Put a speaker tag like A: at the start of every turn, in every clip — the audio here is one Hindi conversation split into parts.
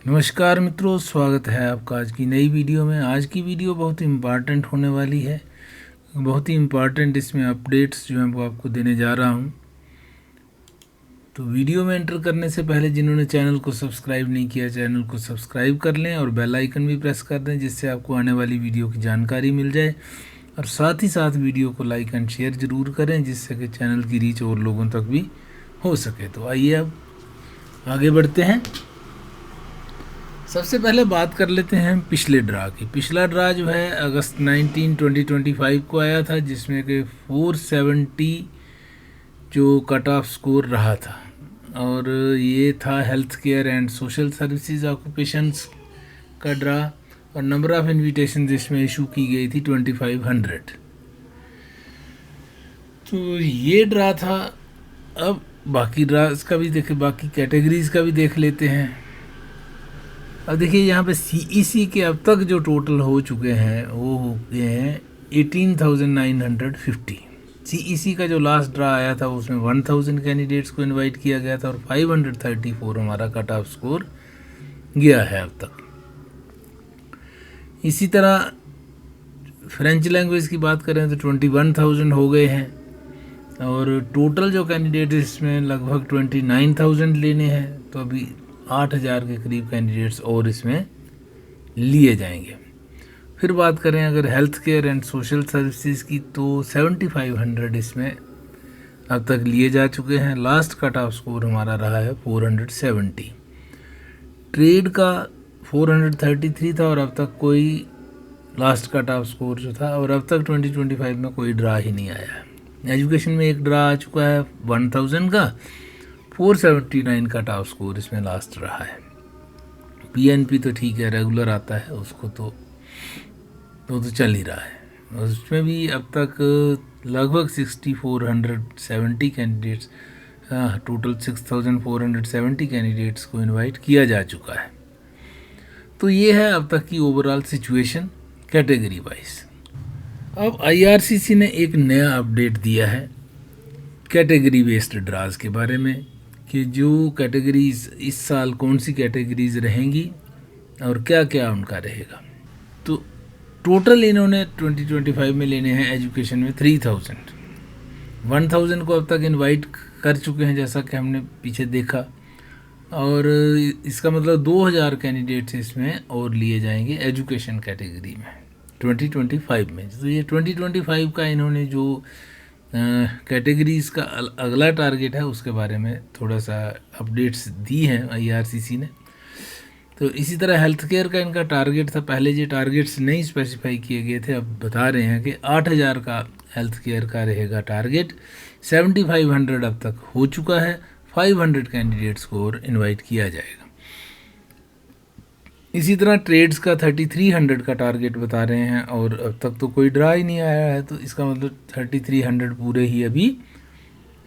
A: नमस्कार मित्रों, स्वागत है आपका आज की नई वीडियो में। आज की वीडियो बहुत ही इम्पॉर्टेंट होने वाली है। बहुत ही इम्पॉर्टेंट इसमें अपडेट्स जो हैं वो आपको देने जा रहा हूं। तो वीडियो में एंटर करने से पहले जिन्होंने चैनल को सब्सक्राइब नहीं किया, चैनल को सब्सक्राइब कर लें और बेल आइकन भी प्रेस कर दें, जिससे आपको आने वाली वीडियो की जानकारी मिल जाए। और साथ ही साथ वीडियो को लाइक एंड शेयर ज़रूर करें, जिससे कि चैनल की रीच और लोगों तक भी हो सके। तो आइए अब आगे बढ़ते हैं। सबसे पहले बात कर लेते हैं पिछले ड्रा की। पिछला ड्रा जो है अगस्त 19, 2025 को आया था, जिसमें कि 470 जो कट ऑफ स्कोर रहा था। और ये था health care and social services occupations का ड्रा। और नंबर ऑफ़ इन्विटेशन इसमें इशू की गई थी 2500। तो ये ड्रा था। अब बाकी ड्रास का भी देखे, बाकी कैटेगरीज का भी देख लेते हैं। अब देखिए यहाँ पे सीईसी के अब तक जो टोटल हो चुके हैं वो हो गए हैं 18,950। सीईसी का जो लास्ट ड्रा आया था उसमें 1000 कैंडिडेट्स को इनवाइट किया गया था और 534 हमारा कट ऑफ स्कोर गया है अब तक। इसी तरह फ्रेंच लैंग्वेज की बात करें तो 21,000 हो गए हैं और टोटल जो कैंडिडेट इसमें लगभग 29,000 लेने हैं। तो अभी 8,000 के करीब कैंडिडेट्स और इसमें लिए जाएंगे। फिर बात करें अगर health care and social services की, तो 7,500 इसमें अब तक लिए जा चुके हैं। लास्ट कट ऑफ स्कोर हमारा रहा है 470। ट्रेड का 433 था और अब तक कोई लास्ट कट ऑफ स्कोर जो था, और अब तक 2025 में कोई ड्रा ही नहीं आया है। एजुकेशन में एक ड्रा आ चुका है 1000 का, 479 का टॉप स्कोर इसमें लास्ट रहा है। पीएनपी तो ठीक है, रेगुलर आता है, उसको तो चल ही रहा है। उसमें भी अब तक लगभग 6470 कैंडिडेट्स, टोटल 6470 कैंडिडेट्स को इनवाइट किया जा चुका है। तो ये है अब तक की ओवरऑल सिचुएशन कैटेगरी वाइज। अब आईआरसीसी ने एक नया अपडेट दिया है कैटेगरी बेस्ड ड्राज के बारे में, कि जो कैटेगरीज इस साल कौन सी कैटेगरीज रहेंगी और क्या क्या उनका रहेगा। तो टोटल इन्होंने 2025 में लेने हैं एजुकेशन में 3000। 1000 को अब तक इनवाइट कर चुके हैं, जैसा कि हमने पीछे देखा। और इसका मतलब 2000 कैंडिडेट्स इसमें और लिए जाएंगे एजुकेशन कैटेगरी में 2025 में। तो ये 2025 का इन्होंने जो कैटेगरीज का अगला टारगेट है उसके बारे में थोड़ा सा अपडेट्स दी हैं आईआरसीसी ने। तो इसी तरह हेल्थ केयर का इनका टारगेट था। पहले ये टारगेट्स नहीं स्पेसिफाई किए गए थे, अब बता रहे हैं कि 8000 का हेल्थ केयर का रहेगा टारगेट। 7500 अब तक हो चुका है, 500 कैंडिडेट्स को और इन्वाइट किया जाएगा। इसी तरह ट्रेड्स का 3300 का टारगेट बता रहे हैं और अब तक तो कोई ड्रा ही नहीं आया है। तो इसका मतलब 3300 पूरे ही अभी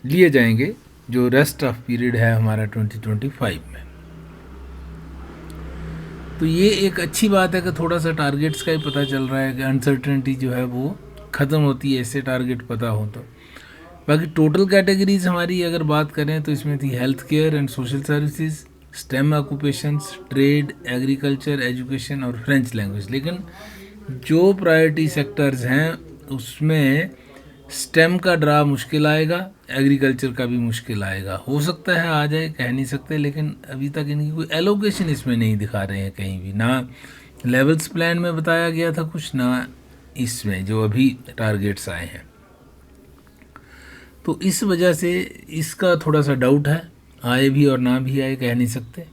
A: लिए जाएंगे, जो रेस्ट ऑफ पीरियड है हमारा 2025 में। तो ये एक अच्छी बात है कि थोड़ा सा टारगेट्स का ही पता चल रहा है कि अनसर्टेनिटी जो है वो ख़त्म होती है, ऐसे टारगेट पता हो तो। बाकी टोटल कैटेगरीज हमारी अगर बात करें तो इसमें थी health care and social services, stem occupations, trade, agriculture, education और फ्रेंच लैंग्वेज। लेकिन जो प्रायोरिटी सेक्टर्स हैं उसमें स्टेम का ड्रा मुश्किल आएगा, एग्रीकल्चर का भी मुश्किल आएगा। हो सकता है आ जाए, कह नहीं सकते, लेकिन अभी तक इनकी कोई एलोकेशन इसमें नहीं दिखा रहे हैं कहीं भी। ना लेवल्स प्लान में बताया गया था कुछ, ना इसमें जो अभी टारगेट्स आए हैं। तो इस वजह से इसका थोड़ा सा डाउट है, आए भी और ना भी आए कह नहीं सकते।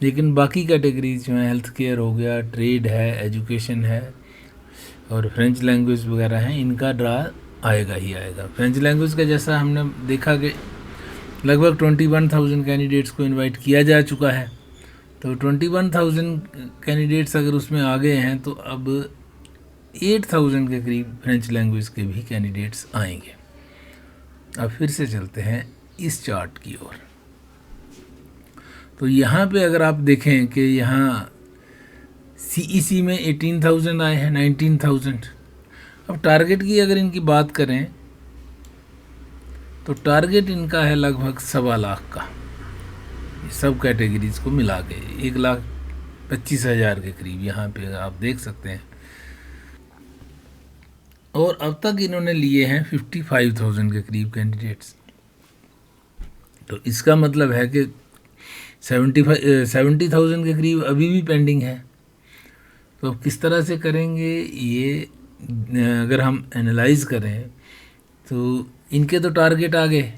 A: लेकिन बाकी कैटेगरीज जो हैं, हेल्थ केयर हो गया, ट्रेड है, एजुकेशन है और फ्रेंच लैंग्वेज वगैरह हैं, इनका ड्रा आएगा ही आएगा। फ्रेंच लैंग्वेज का जैसा हमने देखा कि लगभग 21,000 कैंडिडेट्स को इनवाइट किया जा चुका है। तो 21,000 कैंडिडेट्स अगर उसमें आ गए हैं तो अब 8,000 के करीब फ्रेंच लैंग्वेज के भी कैंडिडेट्स आएंगे। अब फिर से चलते हैं इस चार्ट की ओर। तो यहाँ पे अगर आप देखें कि यहाँ सीईसी में 18,000 आए हैं, 19,000। अब टारगेट की अगर इनकी बात करें तो टारगेट इनका है लगभग 1.25 लाख का, सब कैटेगरीज को मिला के 1 लाख 25,000 के करीब यहाँ पे आप देख सकते हैं। और अब तक इन्होंने लिए हैं 55,000 के करीब कैंडिडेट्स। तो इसका मतलब है कि 70,000 के करीब अभी भी पेंडिंग है। तो अब किस तरह से करेंगे ये, अगर हम एनालाइज करें तो इनके तो टारगेट आ गए।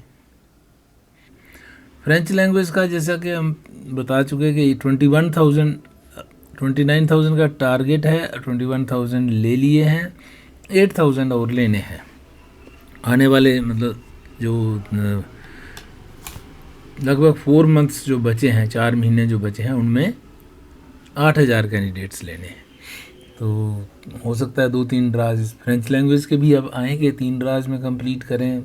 A: फ्रेंच लैंग्वेज का जैसा कि हम बता चुके कि 29,000 का टारगेट है, 21,000 ले लिए हैं, 8,000 और लेने हैं। आने वाले मतलब जो लगभग 4 मंथ्स जो बचे हैं, 4 महीने जो बचे हैं, उनमें 8,000 कैंडिडेट्स लेने हैं। तो हो सकता है 2-3 ड्राज फ्रेंच लैंग्वेज के भी अब आएंगे, 3 ड्राज में कंप्लीट करें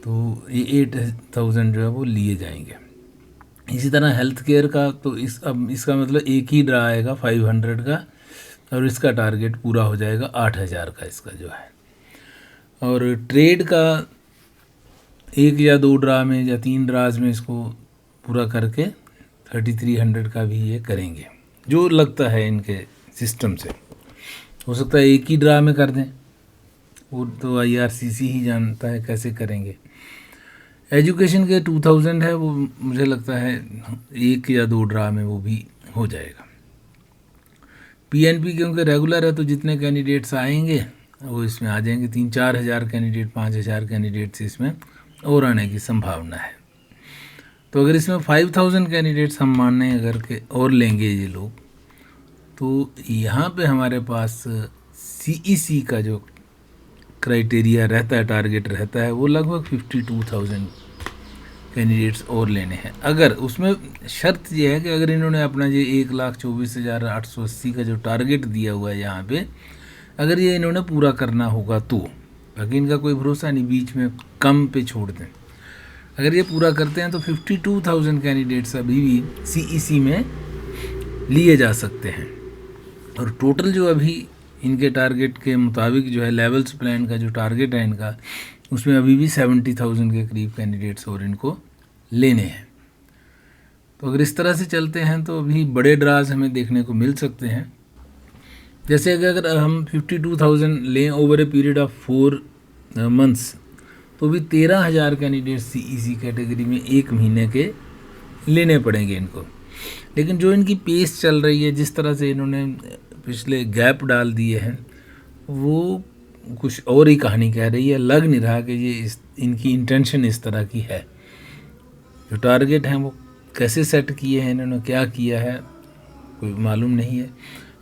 A: तो ये 8,000 जो है वो लिए जाएंगे। इसी तरह हेल्थ केयर का तो अब इसका मतलब एक ही ड्रा आएगा 500 का, और इसका टारगेट पूरा हो जाएगा 8,000 का इसका जो है। और ट्रेड का 1 या 2 ड्रा में या 3 ड्राज में इसको पूरा करके 3,300 का भी ये करेंगे, जो लगता है इनके सिस्टम से। हो सकता है एक ही ड्रा में कर दें, वो तो IRCC ही जानता है कैसे करेंगे। एजुकेशन के 2,000 है, वो मुझे लगता है 1 या 2 ड्रा में वो भी हो जाएगा। PNP क्योंकि रेगुलर है तो जितने कैंडिडेट्स आएंगे वो इसमें आ जाएंगे। 3-4 हज़ार कैंडिडेट, 5,000 कैंडिडेट्स इसमें और आने की संभावना है। तो अगर इसमें 5,000 कैंडिडेट्स हम माने अगर के और लेंगे ये लोग, तो यहाँ पे हमारे पास CEC का जो क्राइटेरिया रहता है, टारगेट रहता है, वो लगभग 52,000 कैंडिडेट्स और लेने हैं। अगर उसमें शर्त ये है कि अगर इन्होंने अपना ये 1,24,880 का जो टारगेट दिया हुआ है यहाँ पे, अगर ये इन्होंने पूरा करना होगा तो, बाकी इनका कोई भरोसा नहीं, बीच में कम पे छोड़ दें। अगर ये पूरा करते हैं तो 52,000 कैंडिडेट्स अभी भी CEC में लिए जा सकते हैं। और टोटल जो अभी इनके टारगेट के मुताबिक जो है लेवल्स प्लान का जो टारगेट है इनका, उसमें अभी भी 70,000 के करीब कैंडिडेट्स और इनको लेने हैं। तो अगर इस तरह से चलते हैं तो अभी बड़े ड्राज हमें देखने को मिल सकते हैं। जैसे अगर हम 52,000 लें over a period of 4 months, तो भी 13,000 कैंडिडेट CEC कैटेगरी में 1 महीने के लेने पड़ेंगे इनको। लेकिन जो इनकी पेस चल रही है, जिस तरह से इन्होंने पिछले गैप डाल दिए हैं, वो कुछ और ही कहानी कह रही है। लग नहीं रहा कि ये इनकी इंटेंशन इस तरह की है। जो टारगेट हैं वो कैसे सेट किए हैं इन्होंने, क्या किया है, कोई मालूम नहीं है।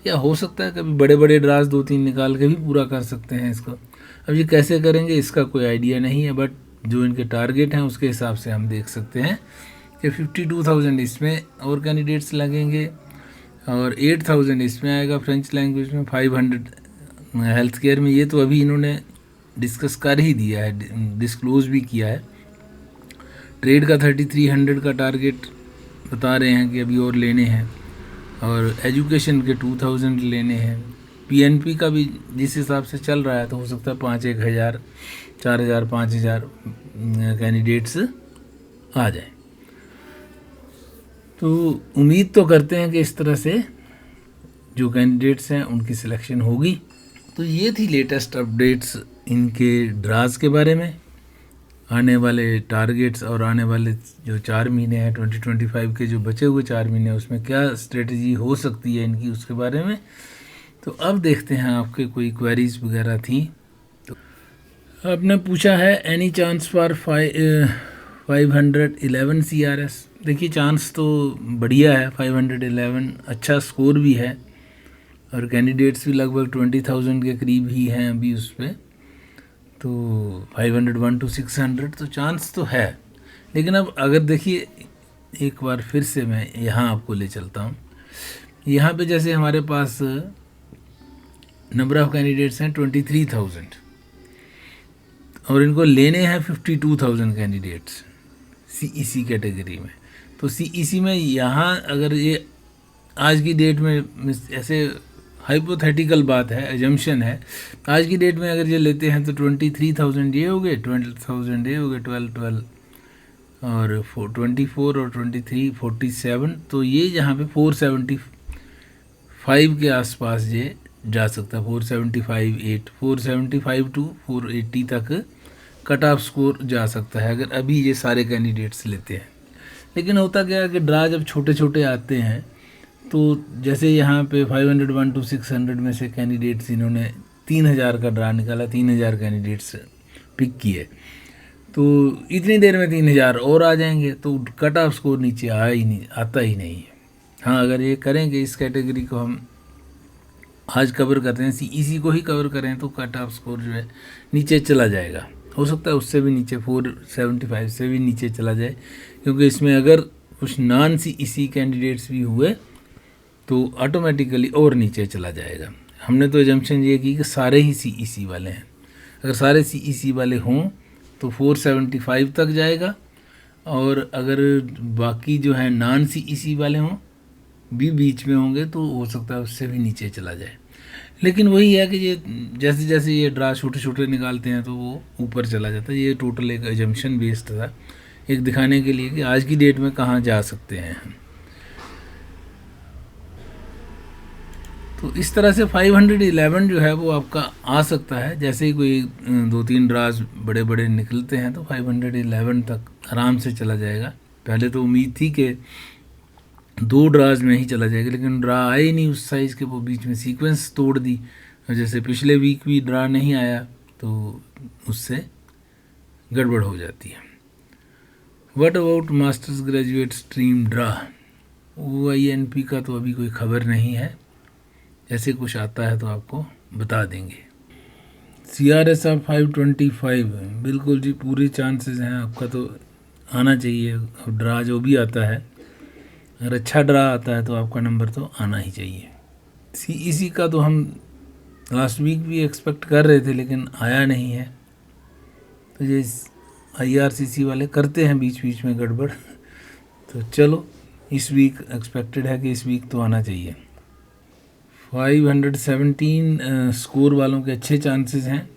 A: या हो सकता है कभी बड़े बड़े ड्राज 2-3 निकाल के भी पूरा कर सकते हैं इसको। अब ये कैसे करेंगे इसका कोई आइडिया नहीं है, बट जो इनके टारगेट हैं उसके हिसाब से हम देख सकते हैं कि 52,000 इसमें और कैंडिडेट्स लगेंगे, और 8,000 इसमें आएगा फ्रेंच लैंग्वेज में, 500 हेल्थ केयर में। ये तो अभी इन्होंने डिस्कस कर ही दिया है, डिस्क्लोज भी किया है। ट्रेड का 3,300 का टारगेट बता रहे हैं कि अभी और लेने हैं, और एजुकेशन के 2,000 लेने हैं। PNP का भी जिस हिसाब से चल रहा है तो हो सकता है 5-1 हज़ार, 4,000, 5,000 कैंडिडेट्स आ जाए। तो उम्मीद तो करते हैं कि इस तरह से जो कैंडिडेट्स हैं उनकी सिलेक्शन होगी। तो ये थी लेटेस्ट अपडेट्स इनके ड्राज के बारे में, आने वाले टारगेट्स और आने वाले जो 4 महीने हैं 2025 के, जो बचे हुए 4 महीने, उसमें क्या स्ट्रेटजी हो सकती है इनकी, उसके बारे में। तो अब देखते हैं आपके कोई क्वेरीज वगैरह थी। तो आपने पूछा है एनी चांस फॉर 511 CRS। देखिए चांस तो बढ़िया है, 511 अच्छा स्कोर भी है, और कैंडिडेट्स भी लगभग 20,000 के करीब ही हैं अभी उस पर। तो 501 to 600 तो चांस तो है। लेकिन अब अगर देखिए एक बार फिर से मैं यहाँ आपको ले चलता हूँ। यहाँ पे जैसे हमारे पास नंबर ऑफ़ कैंडिडेट्स हैं 23,000, और इनको लेने हैं 52,000 कैंडिडेट्स CEC कैटेगरी में। तो CEC में यहाँ अगर ये आज की डेट में, ऐसे हाइपोथेटिकल बात है, एजम्पशन है, आज की डेट में अगर ये लेते हैं तो 23,000 ये हो गए, 12,000 ये हो गए, 12 और 24 और 23 47, तो ये जहाँ पे 475 के आसपास ये जा सकता है। 475 475 टू 480 तक कट ऑफ स्कोर जा सकता है अगर अभी ये सारे कैंडिडेट्स लेते हैं। लेकिन होता क्या है कि ड्रा जब छोटे छोटे आते हैं तो जैसे यहाँ पे 501 टू 600 में से कैंडिडेट्स इन्होंने 3000 का ड्रा निकाला, 3000 कैंडिडेट्स पिक किए, तो इतनी देर में 3000 और आ जाएंगे, तो कट ऑफ स्कोर नीचे आता ही नहीं है। हाँ, अगर ये करेंगे इस कैटेगरी को हम आज कवर करते हैं, इसी को ही कवर करें, तो कट ऑफ स्कोर जो है नीचे चला जाएगा। हो सकता है उससे भी नीचे 475 से भी नीचे चला जाए, क्योंकि इसमें अगर कुछ नॉन CEC कैंडिडेट्स भी हुए तो ऑटोमेटिकली और नीचे चला जाएगा। हमने तो एजम्पशन ये की कि सारे ही CEC वाले हैं। अगर सारे CEC वाले हों तो 475 तक जाएगा, और अगर बाकी जो है नॉन CEC वाले हों भी बीच में होंगे तो हो सकता है उससे भी नीचे चला जाए। लेकिन वही है कि ये जैसे जैसे ये ड्रा छोटे छोटे निकालते हैं तो वो ऊपर चला जाता है। ये टोटल एक एजम्पशन बेस्ड था, एक दिखाने के लिए कि आज की डेट में कहाँ जा सकते हैं हम। तो इस तरह से 511 जो है वो आपका आ सकता है। जैसे ही कोई 2-3 ड्राज बड़े बड़े निकलते हैं तो 511 तक आराम से चला जाएगा। पहले तो उम्मीद थी कि 2 ड्राज में ही चला जाएगा, लेकिन ड्रा आए ही नहीं उस साइज़ के, वो बीच में सीक्वेंस तोड़ दी। जैसे पिछले वीक भी ड्रा नहीं आया तो उससे गड़बड़ हो जाती है। What about masters graduate stream draw? OINP का तो अभी कोई खबर नहीं है, जैसे कुछ आता है तो आपको बता देंगे। CRSF 525 बिल्कुल जी, पूरे चांसेस हैं आपका तो आना चाहिए। और ड्रा जो भी आता है, अगर अच्छा ड्रा आता है तो आपका नंबर तो आना ही चाहिए। CEC का तो हम लास्ट वीक भी एक्सपेक्ट कर रहे थे, लेकिन आया नहीं है। तो ये IRCC वाले करते हैं बीच बीच में गड़बड़। तो चलो, इस वीक एक्सपेक्टेड है कि इस वीक तो आना चाहिए। 517 स्कोर वालों के अच्छे चांसेस हैं।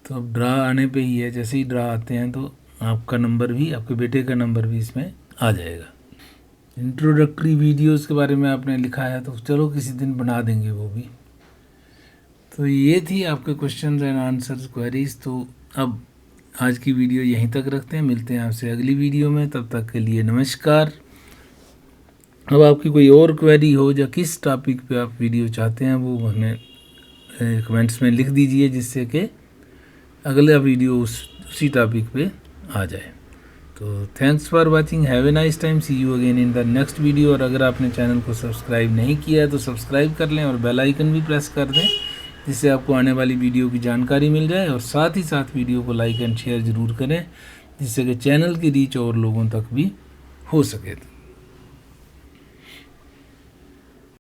A: तो अब ड्रा आने पे ही है, जैसे ही ड्रा आते हैं तो आपका नंबर भी, आपके बेटे का नंबर भी इसमें आ जाएगा। इंट्रोडक्टरी वीडियोस के बारे में आपने लिखा है, तो चलो किसी दिन बना देंगे वो भी। तो ये थी आपके क्वेश्चन एंड आंसर्स क्वेरीज। तो अब आज की वीडियो यहीं तक रखते हैं, मिलते हैं आपसे अगली वीडियो में। तब तक के लिए नमस्कार। अब आपकी कोई और क्वेरी हो या किस टॉपिक पे आप वीडियो चाहते हैं वो हमें कमेंट्स में लिख दीजिए, जिससे कि अगला वीडियो उसी टॉपिक पे आ जाए। तो thanks for watching, have a nice time, see you again in the next video. और अगर आपने चैनल को सब्सक्राइब नहीं किया है तो सब्सक्राइब कर लें और बेल आइकन भी प्रेस कर दें, जिससे आपको आने वाली वीडियो की जानकारी मिल जाए। और साथ ही साथ वीडियो को लाइक एंड शेयर ज़रूर करें, जिससे कि चैनल की रीच और लोगों तक भी हो सके।